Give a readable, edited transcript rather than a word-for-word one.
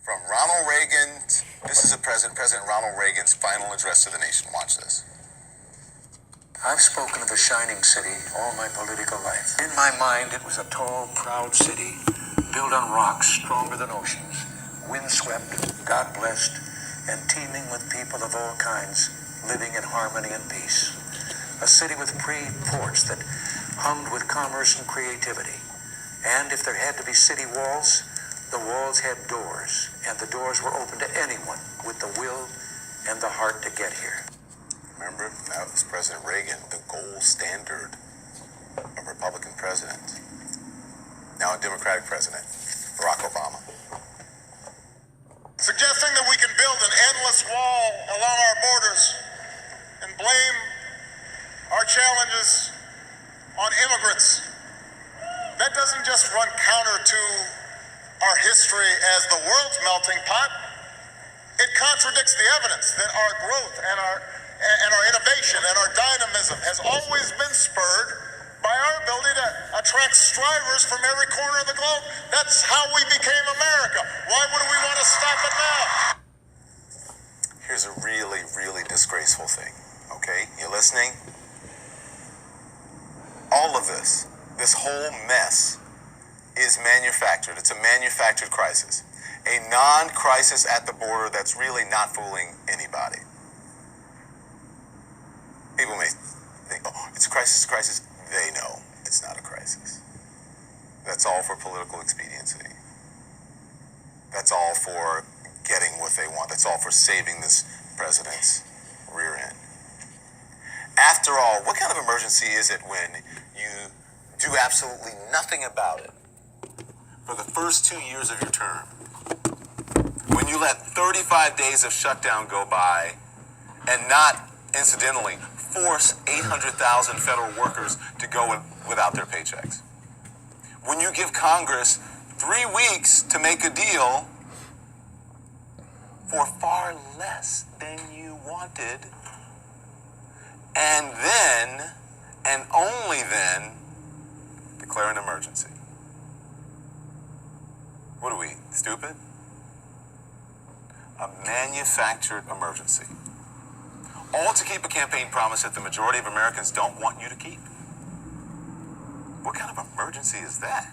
From Ronald Reagan, this is President Ronald Reagan's final address to the nation. Watch this. I've spoken of a shining city all my political life. In my mind, it was a tall, proud city, built on rocks stronger than oceans, windswept, God-blessed, and teeming with people of all kinds, living in harmony and peace. A city with free ports that hummed with commerce and creativity. And if there had to be city walls, the walls had doors, and the doors were open to anyone with the will and the heart to get here. Remember, that was President Reagan, the gold standard of Republican president. Now a Democratic president, Barack Obama. Suggesting that we can build an endless wall along our borders and blame our challenges on immigrants, that doesn't just run counter to our history as the world's melting pot. It contradicts the evidence that our growth and our innovation and our dynamism has always been spurred by our ability to attract strivers from every corner of the globe. That's how we became America. Why would we want to stop it now? Here's a really, really disgraceful thing, okay? You listening? All of this whole mess is manufactured. It's a manufactured crisis. A non-crisis at the border that's really not fooling anybody. People may think, oh, it's a crisis. They know it's not a crisis. That's all for political expediency. That's all for getting what they want. That's all for saving this president's rear end. After all, what kind of emergency is it when you do absolutely nothing about it for the first 2 years of your term? When you let 35 days of shutdown go by and not, incidentally, force 800,000 federal workers to go without their paychecks. When you give Congress 3 weeks to make a deal for far less than you wanted, and then, and only then, declare an emergency. What are we, stupid? A manufactured emergency. All to keep a campaign promise that the majority of Americans don't want you to keep. What kind of emergency is that?